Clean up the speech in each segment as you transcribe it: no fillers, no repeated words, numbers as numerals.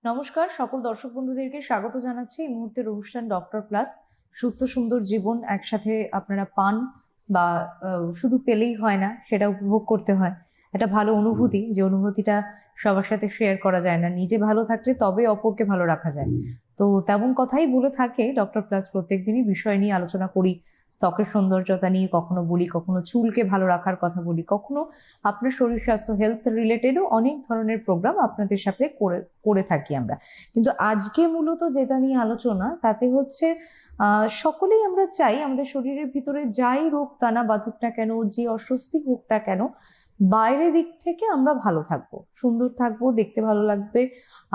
নমস্কার, সকল দর্শক বন্ধুদেরকে স্বাগত জানাচ্ছি এই মুহূর্তের অনুষ্ঠান ডক্টর প্লাস। সুস্থ সুন্দর জীবন একসাথে আপনারা পান বা শুধু পেলেই হয় না, সেটা উপভোগ করতে হয়। একটা ভালো অনুভূতি, যে অনুভূতিটা সবার সাথে শেয়ার করা যায় না। নিজে ভালো থাকলে তবে অপরকে ভালো রাখা যায়। তো তেমন কথাই বলে থাকে ডক্টর প্লাস। প্রত্যেক দিনই বিষয় নিয়ে আলোচনা করি। ত্বকের সৌন্দর্যতা নিয়ে কখনো বলি, কখনো চুলকে ভালো রাখার কথা বলি, কখনো আপনার শরীর স্বাস্থ্য হেলথ রিলেটেডও অনেক ধরনের প্রোগ্রাম আপনাদের সাথে করে থাকি আমরা। কিন্তু আজকে মূলত যেটা নিয়ে আলোচনা, তাতে হচ্ছে সকলেই আমরা চাই আমাদের শরীরের ভিতরে যাই রোগ দানা বাঁধুক না কেন, যে অস্বস্তি হোক না কেন, বাইরের দিক থেকে আমরা ভালো থাকবো, সুন্দর থাকবো, দেখতে ভালো লাগবে,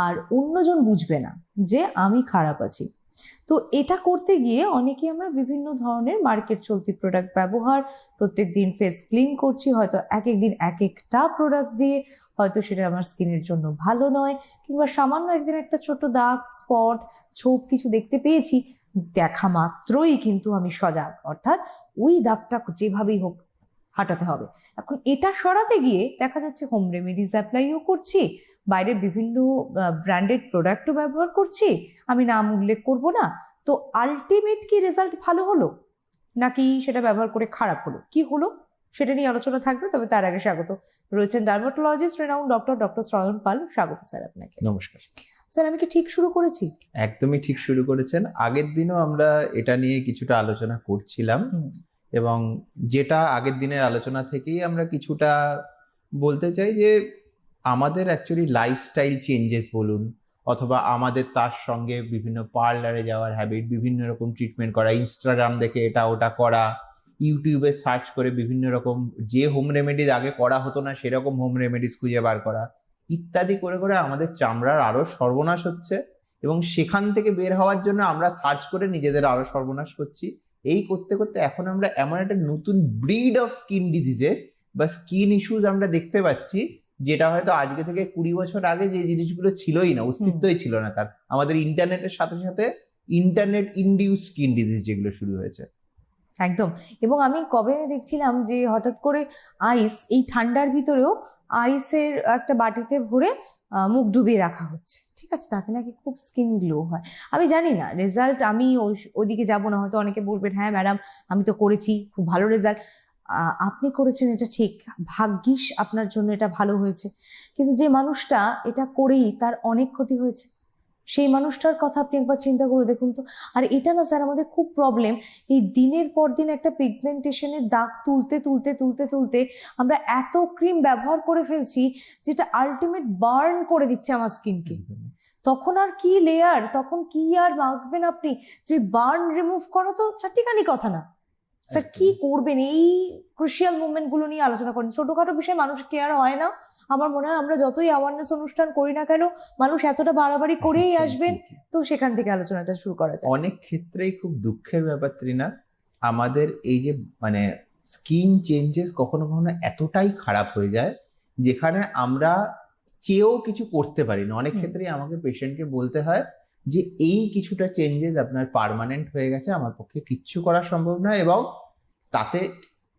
আর অন্যজন বুঝবে না যে আমি খারাপ আছি। তো এটা করতে গিয়ে অনেকেই আমরা বিভিন্ন ধরনের মার্কেট চলতি প্রোডাক্ট ব্যবহার, প্রত্যেক দিন ফেস ক্লিন করছি, হয়তো এক একদিন এক একটা প্রোডাক্ট দিয়ে, হয়তো সেটা আমার স্কিনের জন্য ভালো নয়, কিংবা সামান্য একদিন একটা ছোট দাগ স্পট ছোপ কিছু দেখতে পেয়েছি, দেখা মাত্রই কিন্তু আমি সজাগ, অর্থাৎ ওই দাগটা যেভাবেই হোক হাঁটাতে হবে। এখন এটা সরাতে গিয়ে দেখা যাচ্ছে হোম রেমেডিজ অ্যাপ্লাইও করছি, বাইরের বিভিন্ন ব্র্যান্ডেড প্রোডাক্টও ব্যবহার করছি, আমি নাম উল্লেখ করব না। তো আলটিমেট কি রেজাল্ট ভালো হলো, নাকি সেটা ব্যবহার করে খারাপ হলো, কি হলো, সেটা নিয়ে আলোচনা থাকবে। তবে তার আগে স্বাগত রয়েছেন ডার্মাটোলজিস্ট রেনাউন্ড ডক্টর শ্রয়ন পাল। স্বাগত স্যার আপনাকে। নমস্কার স্যার, আমি কি ঠিক শুরু করেছি? একদমই ঠিক শুরু করেছেন। আগের দিনও আমরা এটা নিয়ে কিছুটা আলোচনা করছিলাম, এবং যেটা আগের দিনের আলোচনা থেকেই আমরা কিছুটা বলতে চাই যে আমাদের অ্যাকচুয়ালি লাইফস্টাইল চেঞ্জেস বলুন, অথবা আমাদের তার সঙ্গে বিভিন্ন পার্লারে যাওয়ার হ্যাবিট, বিভিন্ন রকম ট্রিটমেন্ট করা, ইনস্টাগ্রাম দেখে এটা ওটা করা, ইউটিউবে সার্চ করে বিভিন্ন রকম যে হোম রেমেডিজ আগে করা হতো না সেরকম হোম রেমেডিজ খুঁজে বার করা, ইত্যাদি করে করে আমাদের চামড়ার আরো সর্বনাশ হচ্ছে, এবং সেখান থেকে বের হওয়ার জন্য আমরা সার্চ করে নিজেদের আরো সর্বনাশ করছি। এই করতে করতে এখন আমরা এমন একটা নতুন ব্রিড অফ স্কিন ডিজিজেস বা স্কিন ইস্যুস আমরা দেখতে পাচ্ছি, যেটা হয়তো আজকে থেকে 20 বছর আগে যে জিনিসগুলো ছিলই না, অস্তিত্বই ছিল না তার, আমাদের ইন্টারনেটের সাথে সাথে ইন্টারনেট ইনডিউস স্কিন ডিজিজ যেগুলো শুরু হয়েছে। একদম। এবং আমি কবে দেখছিলাম যে হঠাৎ করে আইস, এই ঠান্ডার ভিতরেও আইসের একটা বাটিতে ভরে মুখ ডুবিয়ে রাখা হচ্ছে, ঠিক আছে, তাতে নাকি খুব স্কিন গ্লো হয়। আমি জানি না রেজাল্ট, আমি ওইদিকে যাবো না, হয়তো অনেকে বলবেন হ্যাঁ ম্যাডাম আমি তো করেছি, খুব ভালো রেজাল্ট। আপনি করেছেন, এটা ঠিক, ভাগ্যিস আপনার জন্য এটা ভালো হয়েছে। কিন্তু যে মানুষটা এটা করেই তার অনেক ক্ষতি হয়েছে, সেই মানুষটার কথা আপনি একবার চিন্তা করে দেখুন তো। আর এটা না স্যার, আমাদের খুব প্রবলেম, এই দিনের পর দিন একটা পিগমেন্টেশনের দাগ তুলতে তুলতে তুলতে তুলতে আমরা এত ক্রিম ব্যবহার করে ফেলছি, যেটা আলটিমেট বার্ন করে দিচ্ছে আমার স্কিনকে। তখন আর কি লেয়ার, তখন কি আর মাখবেন আপনি, যে বার্ন রিমুভ করা তো চারটিখানি কথা না। স্যার কি করবেন, এই ক্রুশিয়াল মুভমেন্ট গুলো নিয়ে আলোচনা করেন। ছোটখাটো বিষয়ে মানুষ কেয়ার হয় না। আমার মনে হয় আমরা যতই অ্যাওয়ারনেস অনুষ্ঠান করি না কেন, মানুষ এতটা বাড়াবাড়ি করেই আসবেন। তো সেখান থেকে আলোচনাটা শুরু করা যায়। অনেক ক্ষেত্রেই খুব দুঃখের ব্যাপার ত্রিনা, আমাদের এই যে মানে স্কিন চেঞ্জেস কখনো কখনো এতটাই খারাপ হয়ে যায় যেখানে আমরা চেয়েও কিছু করতে পারি না। অনেক ক্ষেত্রেই আমাকে পেশেন্টকে বলতে হয় যে এই কিছুটা চেঞ্জেস আপনার পার্মানেন্ট হয়ে গেছে, আমার পক্ষে কিচ্ছু করা সম্ভব নয়, এবং তাতে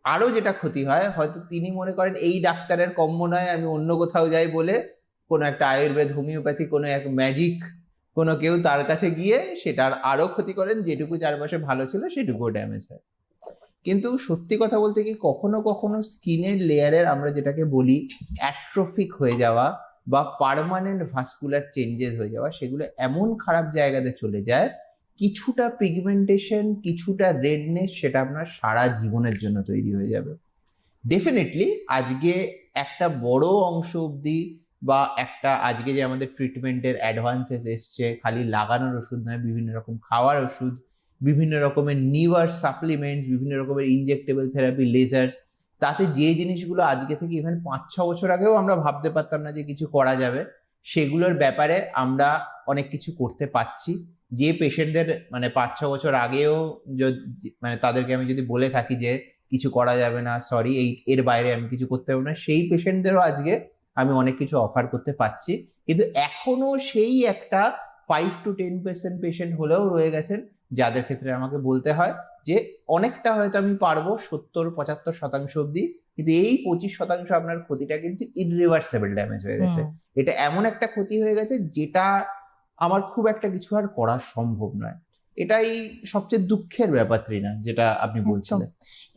আরো যেটা ক্ষতি হয়, হয়তো তিনি মনে করেন এই ডাক্তারের কম্য নয়, আমি অন্য কোথাও যাই বলে কোনো একটা আয়ুর্বেদ, হোমিওপ্যাথি, কোনো এক ম্যাজিক কোনো কেউ তার কাছে গিয়ে সেটার আরো ক্ষতি করেন, যেটুকু চারপাশে ভালো ছিল সেটুকুও ড্যামেজ হয়। কিন্তু সত্যি কথা বলতে কি, কখনো কখনো স্কিনের লেয়ারের আমরা যেটাকে বলি অ্যাট্রোফিক হয়ে যাওয়া বা পার্মানেন্ট ভাস্কুলার চেঞ্জেস হয়ে যাওয়া, সেগুলো এমন খারাপ জায়গাতে চলে যায়, কিছুটা পিগমেন্টেশন, কিছুটা রেডনেস, সেটা আপনার সারা জীবনের জন্য তৈরি হয়ে যাবে। ডেফিনেটলি আজকে একটা বড় অংশ অবধি, বা একটা আজকে যে আমাদের ট্রিটমেন্টের অ্যাডভান্সেস এসছে, খালি লাগানোর ওষুধ নয়, বিভিন্ন রকম খাওয়ার ওষুধ, বিভিন্ন রকমের নিউয়ার সাপ্লিমেন্টস, বিভিন্ন রকমের ইনজেক্টেবল থেরাপি, লেজার্স, তাতে যে জিনিসগুলো আজকে থেকে ইভেন 5-6 বছর আগেও আমরা ভাবতে পারতাম না যে কিছু করা যাবে, সেগুলোর ব্যাপারে আমরা অনেক কিছু করতে পারছি। যে পেশেন্টদের মানে 5-6 বছর আগেও মানে তাদেরকে আমি যদি বলে থাকি যে কিছু করা যাবে না, সরি এর বাইরে আমি কিছু করতে পারবো না, সেই পেশেন্টদেরও আজকে আমি অনেক কিছু অফার করতে পারছি। কিন্তু এখনো সেই একটা 5-10% পেশেন্ট হলেও রয়ে গেছেন যাদের ক্ষেত্রে আমাকে বলতে হয় যে অনেকটা হয়তো আমি পারবো 70-75% অব্দি, কিন্তু এই 25% আপনার ক্ষতিটা কিন্তু ইররিভার্সেবল ড্যামেজ হয়ে গেছে। এটা এমন একটা ক্ষতি হয়ে গেছে যেটা আমার খুব একটা কিছু আর করা সম্ভব নয়। এটাই সবচেয়ে দুঃখের ব্যাপার ত্রিনা, যেটা আপনি একদম। বলছিলেন।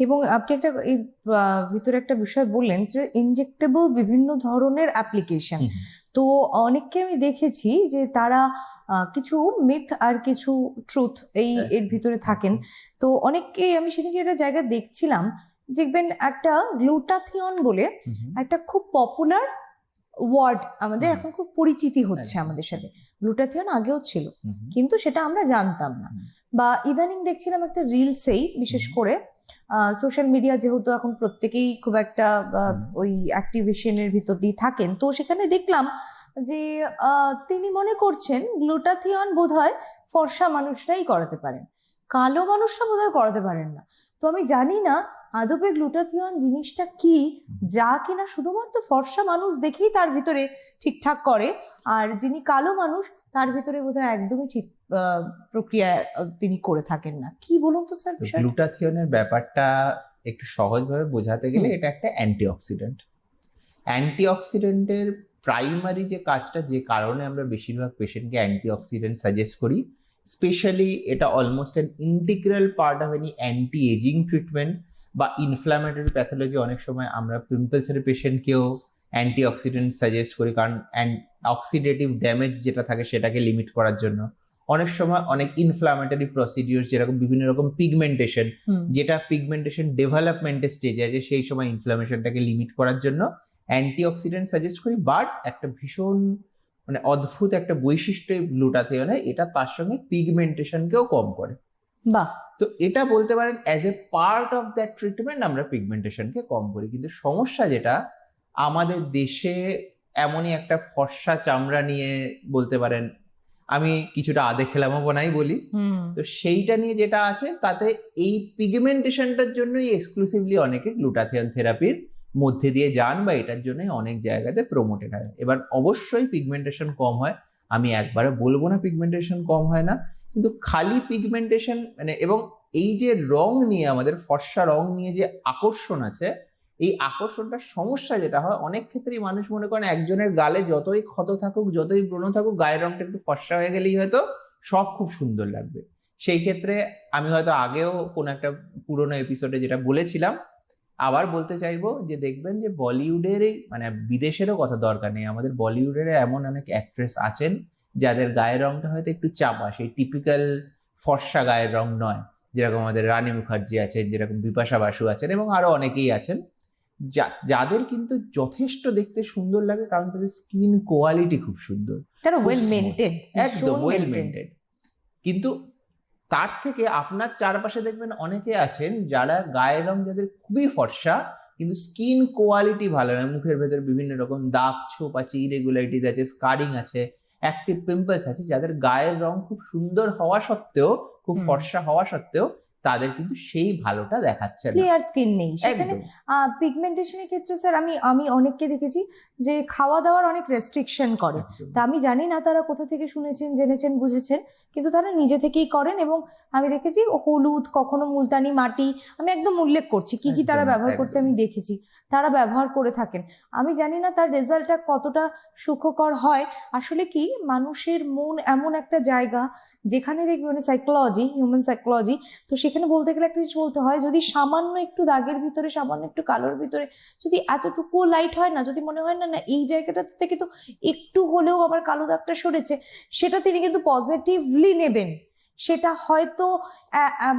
এবং আপনি একটা এই ভিতরে একটা বিষয় বললেন যে ইনজেক্টেবল বিভিন্ন ধরনের অ্যাপ্লিকেশন। হুম, হুম। তো অনেককে আমি দেখেছি যে তারা কিছু মিথ আর কিছু ট্রুথ এর ভিতরে থাকেন। তো অনেককে আমি সেদিকে একটা জায়গা দেখছিলাম, দেখবেন একটা গ্লুটাথিয়ন বলে হুম, হুম। একটা খুব পপুলার ওয়ার্ড আমাদের হুম। এখন খুব পরিচিতি হচ্ছে একদম। আমাদের সাথে। গ্লুটাথিয়ন আগেও ছিল, হুম, হুম। কিন্তু সেটা আমরা জানতাম না। হুম। বা ইদানিং দেখছিলাম একটা রিলসেই বিশেষ হুম। করে সোশ্যাল মিডিয়া যেহেতু এখন প্রত্যেকেই খুব একটা হুম। ওই অ্যাক্টিভেশনের ভিতর দিয়ে থাকেন, তো সেখানে দেখলাম যে তিনি মনে করছেন গ্লুটাথিয়ন বোধহয় ফর্সা মানুষরাই করাতে পারেন, কালো মানুষরা বোধহয় করাতে পারেন না। তো আমি জানি না আদপে গ্লুটাথিয়ন জিনিসটা কি, যা কিনা শুধুমাত্র ফর্সা মানুষ দেখেই তার ভিতরে ঠিকঠাক করে, আর যিনি কালো মানুষ তার ভিতরে বোধহয় একদমই ঠিক প্রক্রিয়া তিনি করে থাকেন না। কি বলুন তো স্যার বিষয়টা? গ্লুটাথিয়নের ব্যাপারটা একটু সহজভাবে বোঝাতে গেলে এটা একটা অ্যান্টিঅক্সিডেন্ট। অ্যান্টিঅক্সিডেন্টের প্রাইমারি যে কাজটা, যে কারণে আমরা বেশিরভাগ পেশেন্টকে অ্যান্টিঅক্সিডেন্ট সাজেস্ট করি, স্পেশালি এটা almost an integral part of any anti ageing treatment বা ইনফ্ল্যামেটরি প্যাথোলজি। অনেক সময় আমরা পিম্পলসের পেশেন্টকেও অ্যান্টিঅক্সিডেন্ট সাজেস্ট করি, কারণ অক্সিডেটিভ ড্যামেজ যেটা থাকে সেটাকে লিমিট করার জন্য। অনেক সময় অনেক ইনফ্ল্যামেটরি প্রসিডিউর, যেরকম বিভিন্ন রকম পিগমেন্টেশন, যেটা পিগমেন্টেশন ডেভেলপমেন্টের স্টেজে আছে, সেই সময় ইনফ্ল্যামেশনটাকে লিমিট করার জন্য অ্যান্টিঅক্সিডেন্ট সাজেস্ট করি। বাট একটা ভীষণ মানে অদ্ভুত একটা বৈশিষ্ট্য এই গ্লুটাথিয়নে, এটা তার সঙ্গে পিগমেন্টেশনকেও কম করে। বাহ। তো এটা বলতে পারেন as a part of that treatment আমরা পিগমেন্টেশনকে কম করি। কিন্তু সমস্যা যেটা আমাদের দেশে, এমনই একটা ফর্সা চামড়া নিয়ে বলতে পারেন, আমি কিছুটা আদে খেলামো নাই বলি, তো সেইটা নিয়ে যেটা আছে, তাতে এই পিগমেন্টেশনটার জন্যই এক্সক্লুসিভলি অনেকে গ্লুটাথিয়ন থেরাপির মধ্যে দিয়ে যান, বা এটার জন্যই অনেক জায়গাতে প্রমোটেড হয়। এবার অবশ্যই পিগমেন্টেশন কম হয়, আমি একবারে বলবো না পিগমেন্টেশন কম হয় না, কিন্তু খালি পিগমেন্টেশন মানে, এবং এই যে রং নিয়ে, আমাদের ফর্সা রং নিয়ে যে আকর্ষণ আছে, এই আকর্ষণটার সমস্যা যেটা হয়, অনেক ক্ষেত্রেই মানুষ মনে করেন একজনের গালে যতই ক্ষত থাকুক, যতই ব্রণ থাকুক, গায়ের রংটা একটু ফর্সা হয়ে গেলেই হয়তো সব খুব সুন্দর লাগবে। সেই ক্ষেত্রে আমি হয়তো আগেও কোনো একটা পুরোনো এপিসোডে যেটা বলেছিলাম, আবার বলতে চাইবো যে দেখবেন যে বলিউডের মানে বিদেশেরও কথা দরকার নেই, আমাদের বলিউডের এমন অনেক অ্যাক্ট্রেস আছেন যাদের গায়ের রংটা হয়তো একটু চাপা, সেই টিপিক্যাল ফর্সা গায়ের রং নয়। যেরকম আমাদের রানী মুখার্জি আছেন, যেরকম বিপাশা বাসু আছেন, এবং আরো অনেকেই আছেন যাদের কিন্তু যথেষ্ট দেখতে সুন্দর লাগে, কারণ তাদের স্কিন কোয়ালিটি খুব সুন্দর, তারা খুব ওয়েল smooth, মেনটেন, একদম ওয়েল মেনটেন। কিন্তু তার থেকে আপনার চারপাশে দেখবেন অনেকে আছেন যারা গায়ের রং যাদের খুবই ফর্সা, কিন্তু স্কিন কোয়ালিটি ভালো না, মুখের ভেতর বিভিন্ন রকম দাগ ছোপ আছে, ইরেগুলারিটিস আছে, স্কারিং আছে, অ্যাক্টিভ পিম্পলস আছে, যাদের গায়ের রং খুব সুন্দর হওয়া সত্ত্বেও, খুব ফর্সা হওয়া সত্ত্বেও, তাদের কিন্তু সেই ভালোটা দেখাচ্ছে না, ক্লিয়ার স্কিন নেই সেখানে। একদম। পিগমেন্টেশনের ক্ষেত্রে স্যার আমি অনেককে দেখেছি যে খাওয়া দাওয়ার অনেক রেস্ট্রিকশন করে। একদম। তা আমি জানি না তারা কোথা থেকে শুনেছেন, জেনেছেন, বুঝেছেন, কিন্তু তারা নিজে থেকেই করেন। এবং আমি দেখেছি হলুদ, কখনো মুলতানি মাটি, আমি একদম উল্লেখ করছি কি কি তারা একদম, ব্যবহার করতে একদম। আমি দেখেছি, তারা ব্যবহার করে থাকেন। আমি জানি না তার রেজাল্টটা কতটা সুখকর হয়। আসলে কি, মানুষের মন এমন একটা জায়গা যেখানে দেখবে মানে সাইকোলজি, হিউম্যান সাইকোলজি, তো সেখানে বলতে গেলে একটা জিনিস বলতে হয়, যদি সামান্য একটু দাগের ভিতরে, সামান্য একটু কালোর ভিতরে যদি এতটুকু লাইট হয় না, যদি মনে হয় না না এই জায়গাটা থেকে তো একটু হলেও আবার কালো দাগটা সরেছে, সেটা তিনি কিন্তু পজিটিভলি নেবেন। সেটা হয়তো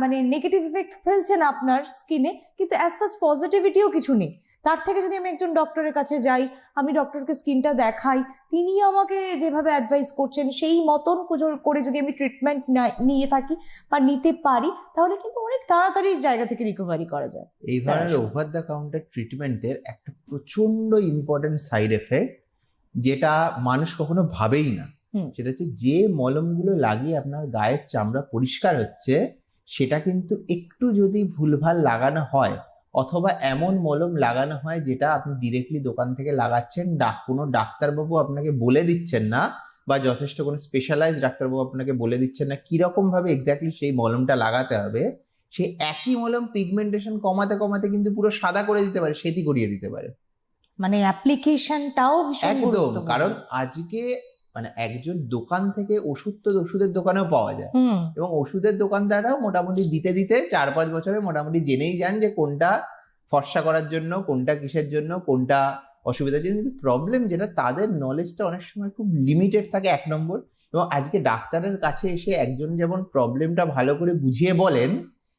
মানে নেগেটিভ ইফেক্ট ফেলছে না আপনার স্কিনে, কিন্তু অ্যাজ সাচ পজিটিভিটিও কিছু নেই। তার থেকে যদি আমি একজন ডক্টরের কাছে যাই, আমি ডক্টরকে স্কিনটা দেখাই, তিনি আমাকে যেভাবে অ্যাডভাইস করছেন সেই মতন করে যদি আমি ট্রিটমেন্ট নিয়ে থাকি বা নিতে পারি, তাহলে কিন্তু অনেক তাড়াতাড়ি জায়গা থেকে রিকভারি করা যায়। এই ধরনের ওভার দ্য কাউন্টার ট্রিটমেন্টের একটা প্রচন্ড ইম্পর্টেন্ট সাইড এফেক্ট, যেটা মানুষ কখনো ভাবেই না, সেটা হচ্ছে যে মলমগুলো লাগিয়ে আপনার গায়ের চামড়া পরিষ্কার হচ্ছে, সেটা কিন্তু একটু যদি ভুলভাল লাগানো হয়, অথবা এমন মলম লাগানো হয় যেটা আপনি ডিরেক্টলি দোকান থেকে লাগাচ্ছেন, কোনো ডাক্তারবাবু আপনাকে বলে দিচ্ছেন না, বা যথেষ্ট কোনো স্পেশালাইজড ডাক্তারবাবু আপনাকে বলে দিচ্ছেন না কিরকম ভাবে এক্স্যাক্টলি সেই মলমটা লাগাতে হবে, সেই একই মলম পিগমেন্টেশন কমাতে কমাতে কিন্তু পুরো সাদা করে দিতে পারে, শ্বেতি করিয়ে দিতে পারে। মানে অ্যাপ্লিকেশনটাও ভীষণ একদম, গুরুত্বপূর্ণ। কারণ আজকে মানে একজন দোকান থেকে ওষুধ তো ওষুধের দোকানেও পাওয়া যায়, হুম এবং ওষুধের দোকানদাররাও মোটামুটি দিতে দিতে 4-5 বছরে মোটামুটি জেনেই যান যে কোনটা ফর্সা করার জন্য, কোনটা কিসের জন্য, কোনটা অসুবিধার জন্য। কিন্তু প্রবলেম যেটা, তাদের নলেজটা অনেক সময় খুব লিমিটেড থাকে, 1 নম্বর। এবং আজকে ডাক্তারের কাছে এসে একজন যেমন প্রবলেমটা ভালো করে বুঝিয়ে বলেন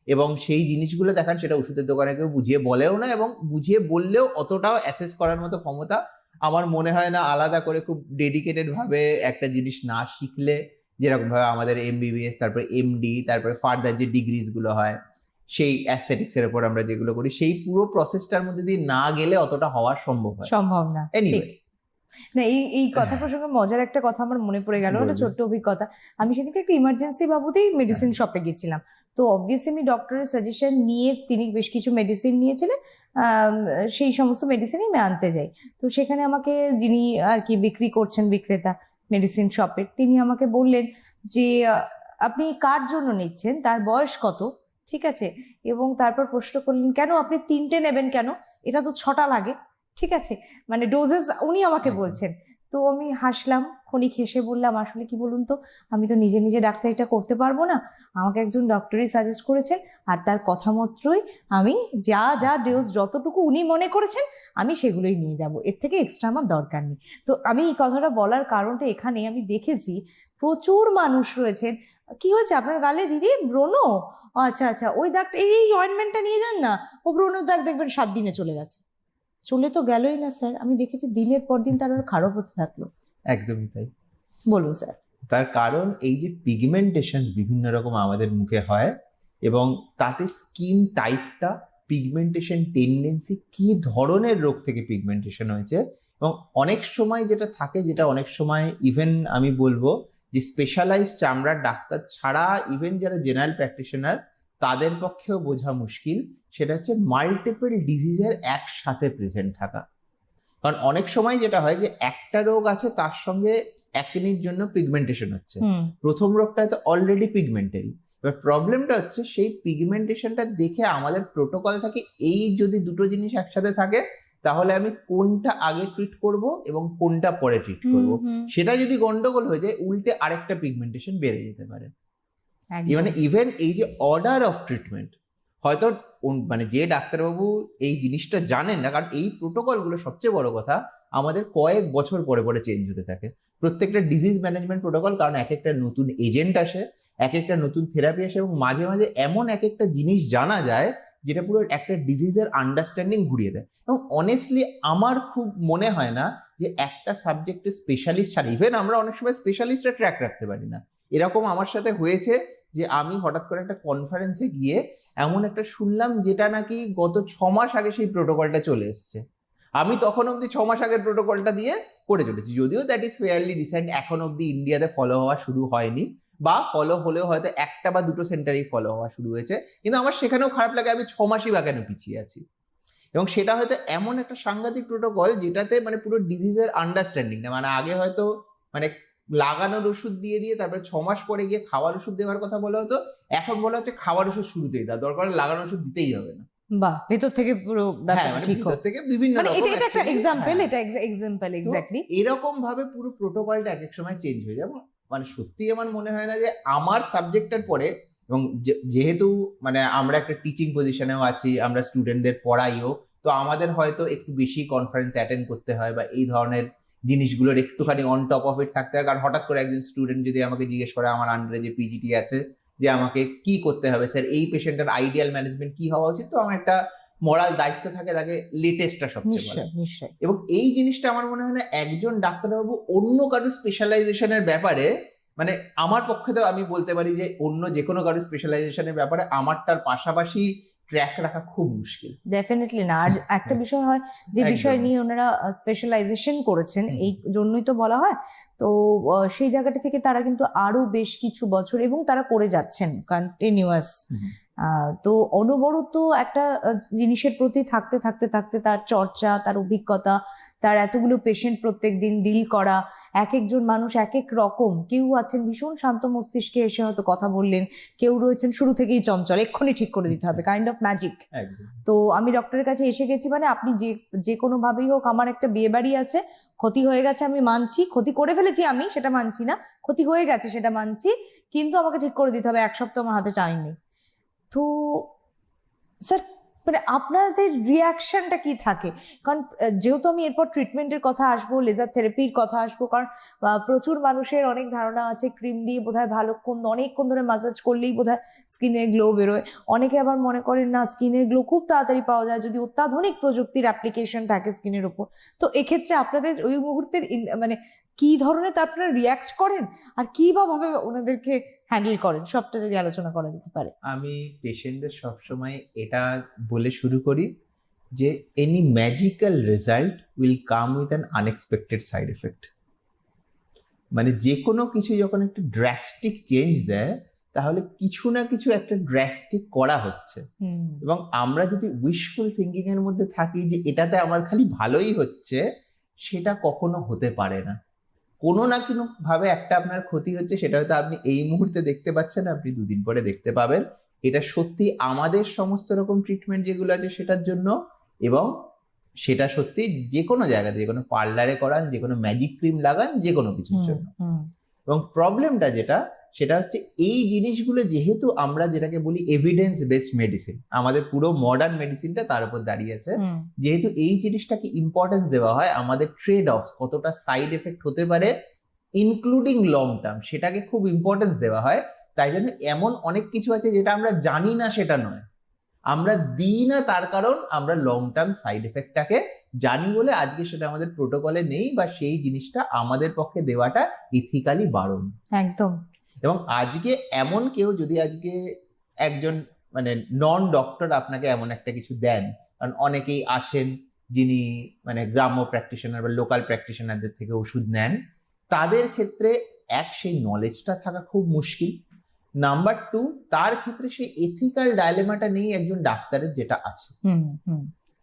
এবং সেই জিনিসগুলো দেখান, সেটা ওষুধের দোকানে কেউ বুঝিয়ে বলেও না, এবং বুঝিয়ে বললেও অতটাও অ্যাসেস করার মতো ক্ষমতা আমার মনে হয় না। আলাদা করে খুব ডেডিকেটেড ভাবে একটা জিনিস না শিখলে, যেরকম ভাবে আমাদের এমবিবিএস, তারপরে এমডি, তারপরে ফার্দার যে ডিগ্রিজ গুলো হয়, সেই অ্যাস্থেটিক্স এর উপর আমরা যেগুলো করি, সেই পুরো প্রসেসটার মধ্যে দিয়ে না গেলে অতটা হওয়া সম্ভব হয় সম্ভব না। এনিওয়ে। ঠিক না, এই কথা প্রসঙ্গে মজার একটা কথা আমার মনে পড়ে গেল, একটা বলবেন। ছোট্ট অভিজ্ঞতা। আমি সেদিনকে একটা ইমার্জেন্সি বাবুতেই মেডিসিন শপে গেছিলাম। তো অবভিয়াসলি আমি ডক্টরের সাজেশন নিয়ে, তিনি বেশ কিছু মেডিসিন নিয়েছিলেন, আম, সেই সমস্ত মেডিসিনই আমি আনতে যাই। তো সেখানে আমাকে যিনি আর কি বিক্রি করছেন, বিক্রেতা মেডিসিন শপের, তিনি আমাকে বললেন যে আপনি কার জন্য নিচ্ছেন, তার বয়স কত, ঠিক আছে, এবং তারপর প্রশ্ন করলেন কেন আপনি 3টে নেবেন, কেন এটা তো 6টা লাগে, ঠিক আছে, মানে ডোজেস উনি আমাকে একদম। বলছেন। তো আমি হাসলাম, ক্ষণিক হেসে বললাম আসলে কি বলুন তো, আমি তো নিজে নিজে ডাক্তারিটা করতে পারবো না, আমাকে একজন ডক্টরই সাজেস্ট করেছেন, আর তার কথা মতোই আমি যা যা ডোজ যতটুকু উনি মনে করেছেন আমি সেগুলোই নিয়ে যাব, এর থেকে এক্সট্রা আমার দরকার নেই। তো আমি এই কথাটা বলার কারণটা এখানে, আমি দেখেছি প্রচুর মানুষ রয়েছেন, কি হয়েছে আপনার গালে দিদি, ব্রণ, আচ্ছা আচ্ছা ওই দাগটা, এই অয়েন্টমেন্টটা নিয়ে যান না, ও ব্রণের দাগ দেখবেন 7 দিনে চলে গেছে। চলে তো গেলই না স্যার, আমি দেখেছি দিনের পর দিন তার আরো খারাপ হতে থাকলো। একদমই তাই। বলুন স্যার। তার কারণ এই যে পিগমেন্টেশন বিভিন্ন রকম আমাদের মুখে হয়, এবং তাতে স্কিন টাইপটা, পিগমেন্টেশন টেন্ডেন্সি, কি ধরনের রোগ থেকে পিগমেন্টেশন হয়েছে, এবং অনেক সময় যেটা থাকে, যেটা অনেক সময় ইভেন আমি বলবো যে স্পেশালাইজড চামড়ার ডাক্তার ছাড়া ইভেন যারা জেনারেল প্র্যাকটিশনার তাদের পক্ষেও বোঝা মুশকিল, সেটা হচ্ছে মাল্টিপল ডিজিজের একসাথে প্রেজেন্ট থাকা। কারণ অনেক সময় যেটা হয় যে একটা রোগ আছে, তার সঙ্গে অ্যাকনির জন্য পিগমেন্টেশন হচ্ছে, প্রথম রোগটা তো অলরেডি পিগমেন্টারি। এবার প্রবলেমটা হচ্ছে সেই পিগমেন্টেশনটা দেখে আমাদের প্রোটোকল থাকে, এই যদি দুটো জিনিস একসাথে থাকে তাহলে আমি কোনটা আগে ট্রিট করব এবং কোনটা পরে ট্রিট করব। সেটা যদি গন্ডগোল হয়ে যায়, উল্টে আরেকটা পিগমেন্টেশন বেড়ে যেতে পারে। মানে ইভেন এই যে অর্ডার অফ ট্রিটমেন্ট, হয়তো মানে যে ডাক্তারবাবু এই জিনিসটা জানেন না, কারণ এই প্রোটোকলগুলো সবচেয়ে বড় কথা আমাদের কয়েক বছর পরে পরে চেঞ্জ হতে থাকে, প্রত্যেকটা ডিজিজ ম্যানেজমেন্ট প্রোটোকল, কারণ এক একটা নতুন এজেন্ট আসে, এক একটা নতুন থেরাপি আসে, এবং মাঝে মাঝে এমন এক একটা জিনিস জানা যায় যেটা পুরো একটা ডিজিজের আন্ডারস্ট্যান্ডিং ঘুরিয়ে দেয়। এবং অনেস্টলি আমার খুব মনে হয় না যে একটা সাবজেক্টের স্পেশালিস্ট ছাড়া, ইভেন আমরা অনেক সময় স্পেশালিস্টরা ট্র্যাক রাখতে পারি না। এরকম আমার সাথে হয়েছে যে আমি হঠাৎ করে একটা কনফারেন্সে গিয়ে এমন একটা শুনলাম যেটা নাকি গত 6 মাস আগে সেই প্রোটোকলটা চলে এসছে, আমি তখন অব্দি 6 মাস আগের প্রোটোকলটা দিয়ে করে চলেছি, যদিও দ্যাট ইজ ফেয়ারলি রিসেন্ট, এখন অব্দি ইন্ডিয়াতে ফলো হওয়া শুরু হয়নি, বা ফলো হলেও হয়তো 1টা বা 2টো সেন্টারেই ফলো হওয়া শুরু হয়েছে, কিন্তু আমার সেখানেও খারাপ লাগে আমি 6 মাসই বা কেন পিছিয়ে আছি। এবং সেটা হয়তো এমন একটা সাংঘাতিক প্রোটোকল যেটাতে মানে পুরো ডিজিজের আন্ডারস্ট্যান্ডিং না, মানে আগে হয়তো মানে লাগানোর ওষুধ দিয়ে দিয়ে তারপরে 6 মাস পরে গিয়ে খাওয়ার ওষুধ দেওয়ার কথা বলা হতো, এখন বলা হচ্ছে খাওয়ার ওষুধ শুরুতেই দাও, দরকার হলে লাগানোর ওষুধ দিতেই হবে না। বাহ, ভেতর থেকে পুরো হ্যাঁ, ব্যাপারটা মানে ঠিক ভিতর হোক, থেকে বিভিন্ন মানে রকম এটা এটা একটা actually, এক্সাম্পল, হ্যাঁ। এটা এক্সাম্পল তো এক্স্যাক্টলি। এরকম ভাবে পুরো প্রোটোকলটা এক এক সময় চেঞ্জ হয়ে যায়, এবং মানে সত্যি আমার মনে হয় না যে আমার সাবজেক্টের পরে, এবং যেহেতু মানে আমরা একটা টিচিং পজিশনেও আছি, আমরা স্টুডেন্টদের পড়াইও, তো আমাদের হয়তো একটু বেশি কনফারেন্স অ্যাটেন্ড করতে হয়, বা এই ধরনের জিনিসগুলোর একটুখানি অন টপ অফ ইট থাকতে হয়। কারণ হঠাৎ করে একজন স্টুডেন্ট যদি আমাকে জিজ্ঞেস করে আমার আন্ডারে যে পিজিটি আছে, যে আমাকে কি করতে হবে স্যার, এই পেশেন্টের আইডিয়াল ম্যানেজমেন্ট কি হওয়া উচিত, তো আমার একটা মরাল দায়িত্ব থাকে তাকে লেটেস্টটা সবচেয়ে বলা। নিশ্চয় নিশ্চয়। এবং এই জিনিসটা আমার মনে হয় না একজন ডাক্তারবাবু অন্য কারো স্পেশালাইজেশনের ব্যাপারে, মানে আমার পক্ষে তো আমি বলতে পারি যে অন্য যে কোনো কারো স্পেশালাইজেশনের ব্যাপারে আমারটার পাশাপাশি ট্র্যাক রাখা খুব মুশকিল। ডেফিনেটলি না। আর একটা বিষয় হয়, যে বিষয় একদম। নিয়ে ওনারা স্পেশালাইজেশন করেছেন, হুম। এই জন্যই তো বলা হয়। তো সেই জায়গাটা থেকে তারা কিন্তু আরো বেশ কিছু বছর, এবং তারা করে যাচ্ছেন কন্টিনিউয়াস। তো অনবরত একটা জিনিসের প্রতি থাকতে থাকতে থাকতে তার চর্চা, তার অভিজ্ঞতা, তার এতগুলো পেশেন্ট প্রত্যেক দিন ডিল করা, এক একজন মানুষ এক এক রকম, কেউ আছেন ভীষণ শান্ত মস্তিষ্কে এসে হয়তো কথা বললেন, কেউ রয়েছেন শুরু থেকেই চঞ্চল, এক্ষুনি ঠিক করে দিতে হবে, কাইন্ড অফ ম্যাজিক। একদম। তো আমি ডক্টরের কাছে এসে গেছি, মানে আপনি যে যে কোনো ভাবেই হোক, আমার একটা বিয়ে বাড়ি আছে, ক্ষতি হয়ে গেছে আমি মানছি, ক্ষতি করে ফেলেছি আমি সেটা মানছি না, ক্ষতি হয়ে গেছে সেটা মানছি, কিন্তু আমাকে ঠিক করে দিতে হবে, 1 সপ্তাহ আমার হাতে টাইম নেই। তো স্যার মানে আপনাদের রিয়াকশনটা কি থাকে? কারণ যেহেতু আমি এরপর ট্রিটমেন্টের কথা আসবো, লেজার থেরাপির কথা আসবো, কারণ প্রচুর মানুষের অনেক ধারণা আছে ক্রিম দিয়ে বোধহয় অনেকক্ষণ ধরে মাসাজ করলেই বোধহয় স্কিনের গ্লো বেরোয়। অনেকে আবার মনে করেন না, স্কিনের গ্লো খুব তাড়াতাড়ি পাওয়া যায় যদি অত্যাধুনিক প্রযুক্তির অ্যাপ্লিকেশন থাকে স্কিনের উপর। তো এক্ষেত্রে আপনাদের ওই মুহূর্তের মানে কি ধরনের তা আপনারা রিয়াক্ট করেন, আর কি বা ভাবে ওনাদেরকে হ্যান্ডেল করেন, সবটা যদি আলোচনা করা যেতে পারে। আমি পেশেন্টদের সবসময় এটা বলে শুরু করি যে any magical result will come with an unexpected side effect. মানে যে কোনো কিছু যখন একটু ড্রাস্টিক চেঞ্জ দেয়, তাহলে কিছু না কিছু একটা ড্রাস্টিক করা হচ্ছে। এবং আমরা যদি উইশফুল থিঙ্কিং এর মধ্যে থাকি যে এটাতে আমার খালি ভালোই হচ্ছে, সেটা কখনো হতে পারে না। কোনো না কোনো ভাবে একটা আপনার ক্ষতি হচ্ছে, সেটা হয়তো আপনি এই মুহূর্তে দেখতে পাচ্ছেন, আপনি 2 দিন পরে দেখতে পাবেন। এটা সত্যি আমাদের সমস্ত রকম ট্রিটমেন্ট যেগুলো আছে সেটার জন্য, এবং সেটা সত্যি যে কোনো জায়গাতে, যে কোনো পার্লারে করান, যে কোনো ম্যাজিক ক্রিম লাগান, যে কোনো কিছুর জন্য। এবং প্রবলেমটা যেটা, সেটা হচ্ছে এই জিনিসগুলো যেহেতু আমরা যেটাকে বলি এভিডেন্স বেসড মেডিসিন, আমাদের পুরো মডার্ন মেডিসিনটা তার উপর দাঁড়িয়ে আছে, যেহেতু এই জিনিসটাকে ইম্পর্টেন্স দেওয়া হয়, আমাদের ট্রেড অফ কতটা সাইড এফেক্ট হতে পারে ইনক্লুডিং লং টার্ম, সেটাকে খুব ইম্পর্টেন্স দেওয়া হয়। তাই জন্য এমন অনেক কিছু আছে যেটা আমরা জানি না, সেটা নয়, আমরা দিই না, তার কারণ আমরা লং টার্ম সাইড এফেক্টটাকে জানি বলে আজকে সেটা আমাদের প্রোটোকলে নেই, বা সেই জিনিসটা আমাদের পক্ষে দেওয়াটা ইথিক্যালি বারণ। একদম। এবং আজকে এমন কেউ যদি আজকে একজন মানে নন ডক্টর আপনাকে এমন একটা কিছু দেন, কারণ অনেকেই আছেন যিনি মানে গ্রাম্য প্র্যাকটিশনার বা লোকাল প্র্যাকটিশনারদের থেকে ওষুধ নেন, তাদের ক্ষেত্রে সেই নলেজটা থাকা খুব মুশকিল। নাম্বার 2, তার ক্ষেত্রে সেই এথিক্যাল ডাইলেমাটা নেই একজন ডাক্তারের, যেটা আছে।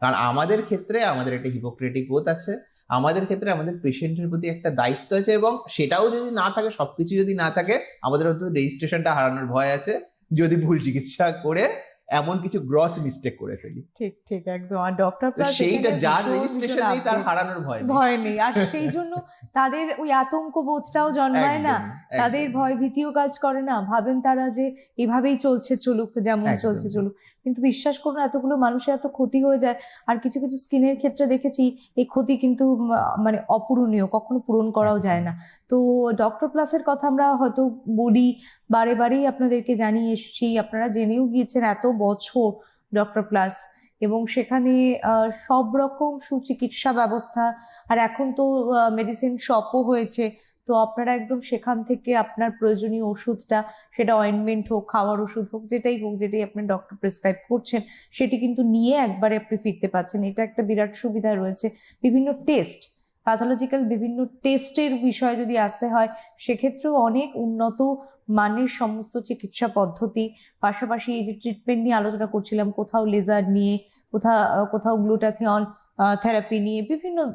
কারণ আমাদের ক্ষেত্রে আমাদের একটা হিপোক্রেটিক ওথ আছে, আমাদের ক্ষেত্রে আমাদের পেশেন্টের প্রতি একটা দায়িত্ব আছে, এবং সেটাও যদি না থাকে, সবকিছু যদি না থাকে, আমাদের হয়তো রেজিস্ট্রেশনটা হারানোর ভয় আছে যদি ভুল চিকিৎসা করে এমন কিছু গ্রস মিস্টেক করে ফেলি। ঠিক ঠিক একদম। আর ডক্টর প্লাস সেইটা যার রেজিস্ট্রেশন নেই তার হারানোর ভয় নেই, আর সেই জন্য তাদের ওই আতঙ্ক বোধটাও জন্মায় না, তাদের ভয় ভীতিও কাজ করে না, ভাবেন তারা যে এভাবেই চলুক, যেমন চলছে চলুক। কিন্তু বিশ্বাস করুন, এতগুলো মানুষের এত ক্ষতি হয়ে যায়, আর কিছু কিছু স্কিনের ক্ষেত্রে দেখেছি এই ক্ষতি কিন্তু মানে অপূরণীয়, কখনো পূরণ করাও যায় না। তো ডক্টর প্লাসের কথা আমরা হয়তো বলি, বারেই আপনাদেরকে জানিয়ে এসেছি, আপনারা জেনেও গিয়েছেন এত বছর ডক্টর প্লাস, এবং সেখানে সব রকম সুচিকিৎসা ব্যবস্থা, আর এখন তো মেডিসিন শপও হয়েছে, তো আপনারা একদম সেখান থেকে আপনার প্রয়োজনীয় ওষুধটা, সেটা অয়েন্টমেন্ট হোক, খাওয়ার ওষুধ হোক, যেটাই আপনার ডক্টর প্রেসক্রাইব করছেন, সেটি কিন্তু নিয়ে একবারে আপনি ফিরতে পারছেন। এটা একটা বিরাট সুবিধা রয়েছে। বিভিন্ন টেস্ট, প্যাথোলজিক্যাল বিভিন্ন টেস্টের বিষয়ে যদি আসতে হয়, সেক্ষেত্রেও অনেক উন্নত মানের সমস্ত চিকিৎসা পদ্ধতি, পাশাপাশি এই যে ট্রিটমেন্ট নিয়ে আলোচনা করছিলাম, কোথাও লেজার নিয়ে, কোথাও গ্লুটাথিয়ন থেরাপি নিয়ে,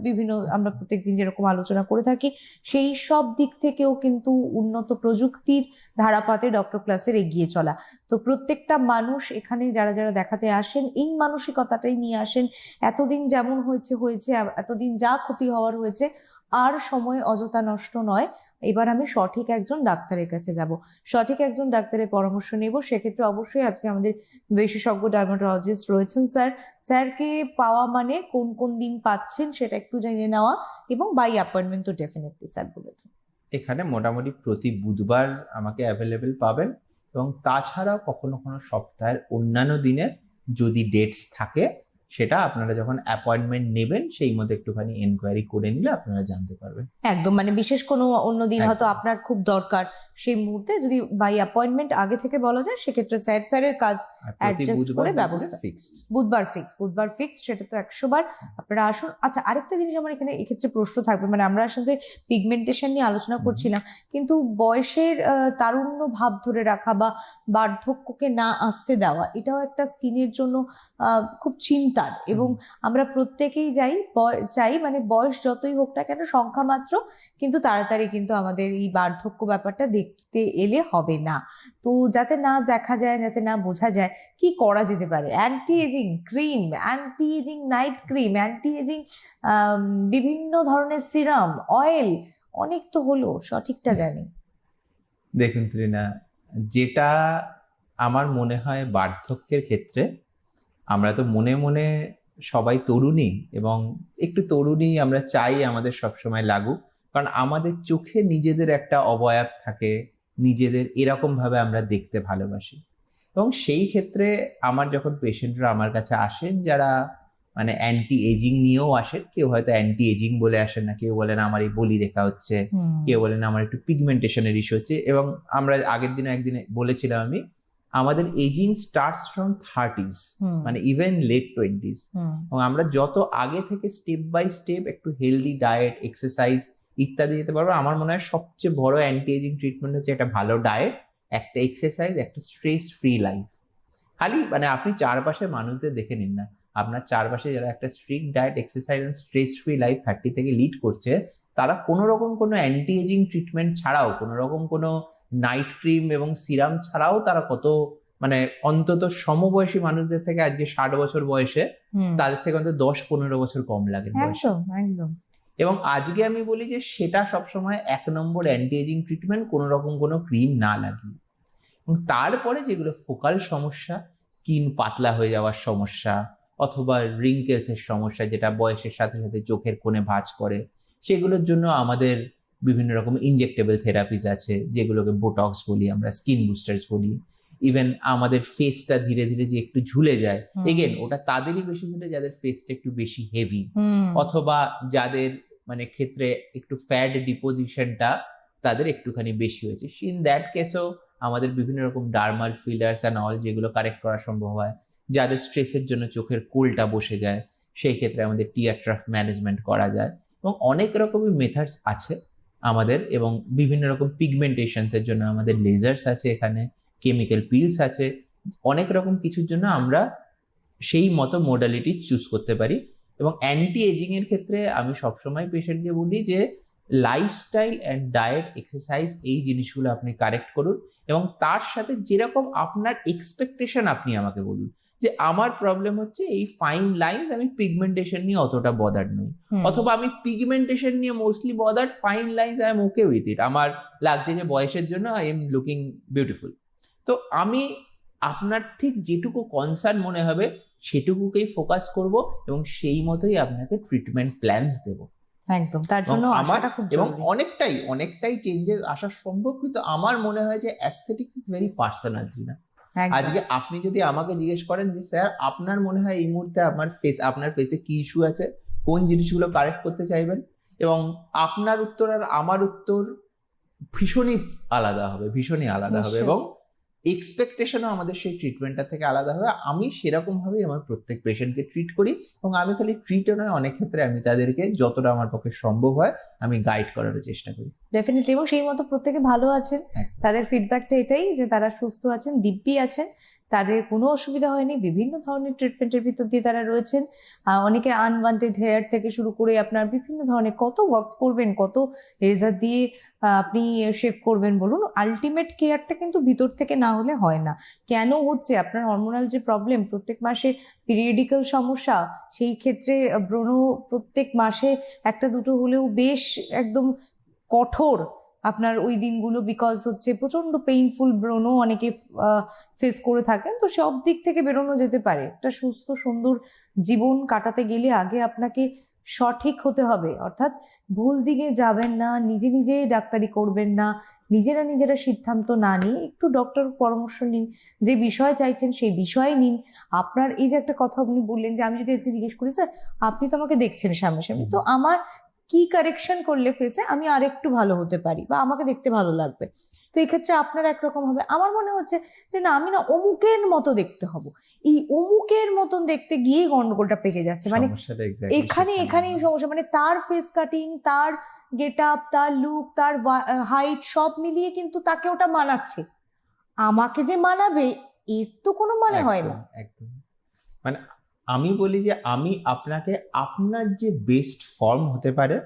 বিভিন্ন আমরা প্রত্যেকদিন যেরকম আলোচনা করে থাকি, সেই সব দিক থেকেও কিন্তু উন্নত প্রযুক্তির ধারাপাতে ডক্টর প্লাসের এগিয়ে চলা। তো প্রত্যেকটা মানুষ এখানে যারা দেখাতে আসেন, এই মানসিকতাটাই নিয়ে আসেন, এতদিন যেমন হয়েছে, এতদিন যা ক্ষতি হওয়ার হয়েছে, আর সময় অযথা নষ্ট নয়, এবার আমি সঠিক একজন ডাক্তারের কাছে যাব, সঠিক একজন ডাক্তারের পরামর্শ নেব। সেক্ষেত্রে অবশ্যই আজকে আমাদের বিশেষজ্ঞ ডার্মাটোলজিস্ট রয়েছেন স্যারকে পাওয়া মানে কোন দিন পাচ্ছেন সেটা একটু জেনে নেওয়া, এবং বাই অ্যাপয়েন্টমেন্ট তো ডেফিনেটলি স্যার বলে দেন। এখানে মোটামুটি প্রতি বুধবার আমাকে অ্যাভেলেবেল পাবেন, এবং তাছাড়াও কখনো সপ্তাহের অন্যান্য দিনে যদি ডেটস থাকে, সেটা আপনারা যখন অ্যাপয়েন্টমেন্ট নেবেন সেই মধ্যে একটুখানি এনকোয়ারি করে নিলে আপনারা জানতে পারবেন। একদম, মানে বিশেষ কোনো অন্য দিন হয়তো আপনার খুব দরকার, সেই মুহূর্তে যদি বাই অ্যাপয়েন্টমেন্ট আগে থেকে বলা যায়, সেক্ষেত্রে স্যারের কাজ অ্যাডজাস্ট করে ব্যবস্থা। বুধবার ফিক্সড, সেটা তো 100 বার আপনারা আসুন। আচ্ছা, আরেকটা জিনিস আমার এক্ষেত্রে প্রশ্ন থাকবে, মানে আমরা আসলে পিগমেন্টেশন নিয়ে আলোচনা করছিলাম, কিন্তু বয়সের তারুণ্য ভাব ধরে রাখা বা বার্ধক্যকে না আসতে দেওয়া, এটাও একটা স্কিনের জন্য খুব চিন্তা। চিরস্থায়ী এবং আমরা প্রত্যেকেই চাই মানে বয়স যতই হোক না কেন সংখ্যা মাত্র, কিন্তু তাড়াতাড়ি কিন্তু আমাদের এই বার্ধক্য ব্যাপারটা দেখতে এলে হবে না। তো যাতে না দেখা যায়, যাতে না বোঝা যায়, কি করা যেতে পারে? Anti ageing cream, anti ageing night cream, anti ageing বিভিন্ন ধরনের সিরাম, অয়েল, অনেক তো হলো, সঠিকটা জানি। দেখুন ত্রিনা, যেটা আমার মনে হয় বার্ধক্যের ক্ষেত্রে, আমরা তো মনে মনে সবাই তরুণী, এবং একটু তরুণী আমরা চাই আমাদের সবসময় লাগুক, কারণ আমাদের চোখে নিজেদের একটা অবয়ব থাকে, নিজেদের এরকম ভাবে আমরা দেখতে ভালোবাসি। এবং সেই ক্ষেত্রে আমার যখন পেশেন্টরা আমার কাছে আসেন, যারা মানে অ্যান্টি এজিং নিয়েও আসেন, কেউ হয়তো অ্যান্টি এজিং বলে আসেন না, কেউ বলেন আমার এই বলি রেখা হচ্ছে, কেউ বলেন আমার একটু পিগমেন্টেশনের ইস্যু হচ্ছে, এবং আমরা আগের দিনে একদিনে বলেছিলাম আমি, আমাদের এজিং স্টার্টস ফ্রম 30s, মানে ইভেন লেট 20s। এবং আমরা যত আগে থেকে স্টেপ বাই স্টেপ একটু হেলদি ডায়েট, এক্সারসাইজ ইত্যাদি দিতে পারবো। আমার মনে হয় সবচেয়ে বড় অ্যান্টি এজিং ট্রিটমেন্ট হচ্ছে একটা ভালো ডায়েট, একটা এক্সারসাইজ, একটা স্ট্রেস ফ্রি লাইফ। খালি মানে আপনি চারপাশে মানুষদের দেখে নিন না, আপনার চারপাশে যারা একটা strict diet, exercise and stress free life 30 থেকে লিড করছে, তারা কোনো রকম কোনো অ্যান্টি এজিং ট্রিটমেন্ট ছাড়াও, কোনো রকম কোনো নাইট ক্রিম এবং সিরাম ছাড়াও তারা কত মানে অন্তত সমবয়সী মানুষদের থেকে আজকে 60 বছর বয়সে তাদের থেকে অন্তত 10-15 বছর কম লাগে বয়সে। একদম একদম। এবং আজকে আমি বলি যে সেটা সবসময় 1 নম্বর অ্যান্টি এজিং ট্রিটমেন্ট, কোনো রকম কোনো ক্রিম না লাগিয়ে। এবং তারপরে যেগুলো ফোকাল সমস্যা, স্কিন পাতলা হয়ে যাওয়ার সমস্যা, অথবা রিঙ্কেলসের সমস্যা যেটা বয়সের সাথে সাথে চোখের কোণে ভাঁজ করে, সেগুলোর জন্য আমাদের বিভিন্ন রকম ইনজেক্টেবল থেরাপিস আছে, যেগুলোকে বোটক্স বলি আমরা, স্কিন বুস্টার্স বলি। ইভেন আমাদের ফেসটা ধীরে ধীরে যে একটু ঝুলে যায়, এগেন ওটা তাদেরই বেশি ঝুলে যাদের ফেসটা একটু বেশি হেভি, অথবা যাদের মানে ক্ষেত্রে একটু ফ্যাট ডিপোজিশনটা তাদের একটুখানি বেশি হয়েছে। ইন দ্যাট কেসও আমাদের বিভিন্ন রকম ডার্মাল ফিলার্স অ্যান্ড অল যেগুলো কারেক্ট করা সম্ভব হয়। যাদের স্ট্রেসের জন্য চোখের কোলটা বসে যায়, সেই ক্ষেত্রে আমাদের টিয়ার ট্রাফ ম্যানেজমেন্ট করা যায়। এবং অনেক রকমই মেথডস আছে আমাদের, এবং বিভিন্ন রকম পিগমেন্টেশনসের জন্য আমাদের লেজার্স আছে, এখানে কেমিক্যাল পিলস আছে, অনেক রকম কিছুর জন্য আমরা সেই মতো মোডালিটি চুজ করতে পারি। এবং অ্যান্টি এজিং এর ক্ষেত্রে আমি সবসময় পেশেন্টকে বলি যে লাইফস্টাইল অ্যান্ড ডায়েট, এক্সারসাইজ, এই জিনিসগুলো আপনি কারেক্ট করুন, এবং তার সাথে যেরকম আপনার এক্সপেকটেশন আপনি আমাকে বলুন যে আমার প্রবলেম হচ্ছে এই ফাইন লাইন্স, আমি পিগমেন্টেশন নিয়ে অতটা বদার্ড নই, অথবা আমি পিগমেন্টেশন নিয়ে mostly bothered, fine lines I am okay with it, আমার লাগছে যে বয়সের জন্য আই এম লুকিং বিউটিফুল। তো আমি আপনার ঠিক যেটুকু কনসার্ন মনে হবে সেটুকুকেই ফোকাস করব, এবং সেই মতোই আপনাকে ট্রিটমেন্ট প্ল্যানস দেবো। একদম, তার জন্য আশাটা খুব এবং জরুরি। অনেকটাই চেঞ্জেস আসা সম্ভব, কিন্তু আমার মনে হয় যে অ্যাস্থেটিক্স ইজ ভেরি পার্সোনাল। না, আজকে আপনি যদি আমাকে জিজ্ঞেস করেন যে স্যার আপনার মনে হয় এই মুহূর্তে আপনার ফেসে কি ইস্যু আছে, কোন জিনিসগুলো কারেক্ট করতে চাইবেন, এবং আপনার উত্তর আর আমার উত্তর ভীষণই আলাদা হবে, এবং এক্সপেকটেশনও আমাদের সেই ট্রিটমেন্টটা থেকে আলাদা হবে। আমি সেরকম ভাবেই আমার প্রত্যেক পেশেন্টকে ট্রিট করি, এবং আমি খালি ট্রিটও নয়, অনেক ক্ষেত্রে আমি তাদেরকে যতটা আমার পক্ষে সম্ভব হয় আমি গাইড করার চেষ্টা করি। ডেফিনেটলি, এবং সেই মতো প্রত্যেকে ভালো আছেন, তাদের ফিডব্যাকটা এটাই যে তারা সুস্থ আছেন, দিব্যি আছেন, তাদের কোনো অসুবিধা হয়নি, বিভিন্ন ধরনের ট্রিটমেন্টের ভিতর দিয়ে তারা রয়েছেন। অনেকে আনওয়ান্টেড হেয়ার থেকে শুরু করে আপনার বিভিন্ন ধরনের কত ওয়ার্কস করবেন, কত রেজার দিয়ে আপনি শেভ করবেন বলুন, আলটিমেট কেয়ারটা কিন্তু ভিতর থেকে না হলে হয় না। কেন হচ্ছে আপনার হরমোনাল যে প্রবলেম, প্রত্যেক মাসে পিরিয়ডিক্যাল সমস্যা, সেই ক্ষেত্রে ব্রণ প্রত্যেক মাসে একটা দুটো হলেও বেশ একদম কঠোর আপনার ওই দিনগুলো, বিকজ হচ্ছে প্রচন্ড পেইনফুল ব্রণ অনেকে ফেস করে থাকেন। তো সব দিক থেকে বেরোনো যেতে পারে। একটা সুস্থ সুন্দর জীবন কাটাতে গেলে আগে আপনাকে সঠিক হতে হবে, অর্থাৎ ভুল দিকে যাবেন না, নিজে নিজে ডাক্তারি করবেন না, নিজেরা সিদ্ধান্ত না নিয়ে একটু ডক্টর পরামর্শ নিন, যে বিষয় চাইছেন সেই বিষয়ে নিন। আপনার এই যে একটা কথা আপনি বললেন যে আমি যদি আজকে জিজ্ঞেস করি স্যার আপনি তো আমাকে দেখছেন সামনাসামনি, তো আমার কি কারেকশন করলে ফেসে আমি আরেকটু ভালো হতে পারি বা আমাকে দেখতে ভালো লাগবে, তো এই ক্ষেত্রে আপনার একরকম হবে। আমার মনে হচ্ছে যে না, আমি না অমুকের মতো দেখতে হব, এই অমুকের মতন দেখতে গিয়ে গন্ডগোলটা পেকে যাচ্ছে। মানে এখানেই সমস্যা, মানে তার ফেস কাটিং, তার গেট আপ, তার লুক, তার হাইট সব মিলিয়ে কিন্তু তাকে ওটা মানাচ্ছে, আমাকে যে মানাবে এর তো কোনো মানে হয় না। একদম, মানে আমি বলি যে আমি আপনাকে আপনার যে বেস্ট ফর্ম হতে পারে,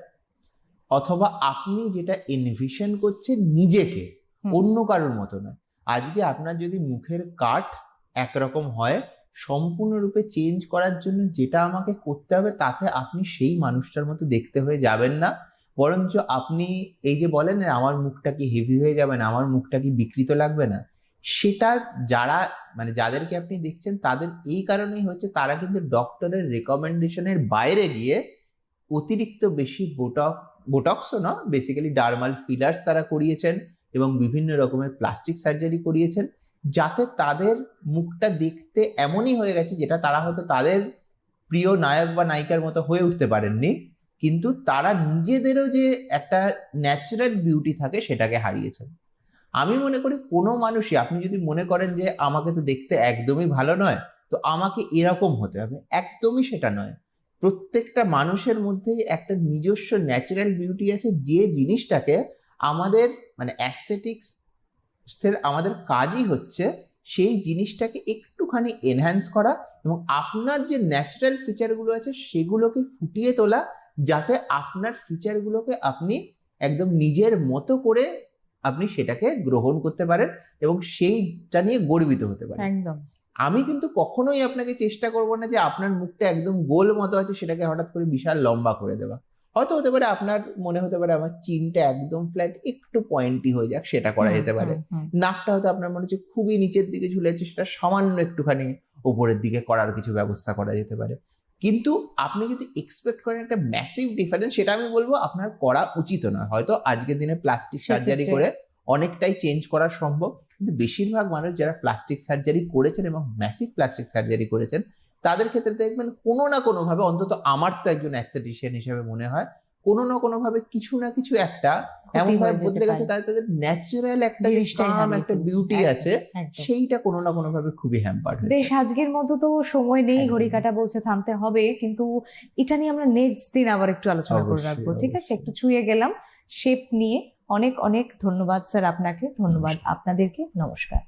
অথবা আপনি যেটা এনভিশন করছেন নিজেকে, অন্য কারোর মতো নয়। আজকে আপনার যদি মুখের কাট একরকম হয়, সম্পূর্ণরূপে চেঞ্জ করার জন্য যেটা আমাকে করতে হবে তাতে আপনি সেই মানুষটার মতো দেখতে হয়ে যাবেন না, বরঞ্চ আপনি এই যে বলেন না আমার মুখটা কি হেভি হয়ে যাবে না, আমার মুখটা কি বিকৃত লাগবে না, সেটা যারা মানে যাদেরকে আপনি দেখছেন তাদের এই কারণেই হচ্ছে তারা কিন্তু ডক্টরের রেকমেন্ডেশনের বাইরে গিয়ে অতিরিক্ত বেশি বোটক্সও না, বেসিক্যালি ডার্মাল ফিলার্স তারা করিয়েছেন এবং বিভিন্ন রকমের প্লাস্টিক সার্জারি করিয়েছেন, যাতে তাদের মুখটা দেখতে এমনই হয়ে গেছে যেটা তারা হয়তো তাদের প্রিয় নায়ক বা নায়িকার মতো হয়ে উঠতে পারেননি, কিন্তু তারা নিজেদেরও যে একটা ন্যাচারাল বিউটি থাকে সেটাকে হারিয়েছেন। আমি মনে করি কোনো মানুষই, আপনি যদি মনে করেন যে আমাকে তো দেখতে একদমই ভালো নয় তো আমাকে এরকম হতে হবে, একদমই সেটা নয়। প্রত্যেকটা মানুষের মধ্যেই একটা নিজস্ব ন্যাচারাল বিউটি আছে, যে জিনিসটাকে আমাদের মানে অ্যাস্থেটিক্স আমাদের কাজই হচ্ছে সেই জিনিসটাকে একটুখানি এনহ্যান্স করা এবং আপনার যে ন্যাচারাল ফিচারগুলো আছে সেগুলোকে ফুটিয়ে তোলা, যাতে আপনার ফিচারগুলোকে আপনি একদম নিজের মতো করে আপনি সেটাকে গ্রহণ করতে পারেন এবং সেইটা নিয়ে গর্বিত হতে পারেন। একদম। আমি কিন্তু কখনোই আপনাকে চেষ্টা করব না যে আপনার মুখটা একদম গোল মতো আছে সেটাকে হঠাৎ করে বিশাল লম্বা করে দেওয়া। হয়তো হতে পারে আপনার মনে হতে পারে আমার চিনটা একদম ফ্ল্যাট, একটু পয়েন্টি হয়ে যাক, সেটা করা যেতে পারে। নাকটা হয়তো আপনার মনে হচ্ছে খুবই নিচের দিকে ঝুলে আছে, সেটা সামান্য একটুখানি উপরের দিকে করার কিছু ব্যবস্থা করা যেতে পারে। কিন্তু আপনি যদি এক্সপেক্ট করেন একটা ম্যাসিভ ডিফারেন্স, সেটা আমি বলবো আপনার করা উচিত নয়। হয়তো আজকের দিনে প্লাস্টিক সার্জারি করে অনেকটাই চেঞ্জ করা সম্ভব, কিন্তু বেশিরভাগ মানুষ যারা প্লাস্টিক সার্জারি করেছেন এবং ম্যাসিভ প্লাস্টিক সার্জারি করেছেন তাদের ক্ষেত্রে দেখবেন কোনো না কোনো ভাবে, অন্তত আমার তো একজন অ্যাস্থেটিশিয়ান হিসেবে মনে হয়, কোনো না কোনো ভাবে কিছু না কিছু একটা এমন ভাবে বদলে গেছে, তাদের ন্যাচারাল একটা একটা বিউটি আছে সেইটা কোনো না কোনো ভাবে খুবই হ্যাম্পার্ড হয়েছে। বেশ, আজকের মতো তো সময় নেই, ঘড়ি কাটা বলছে থামতে হবে, কিন্তু এটা নিয়ে আমরা নেক্সট দিন আবার একটু আলোচনা করে রাখবো, ঠিক আছে? একটু ছুঁয়ে গেলাম শেপ নিয়ে। অনেক অনেক ধন্যবাদ স্যার আপনাকে, ধন্যবাদ আপনাদেরকে, নমস্কার।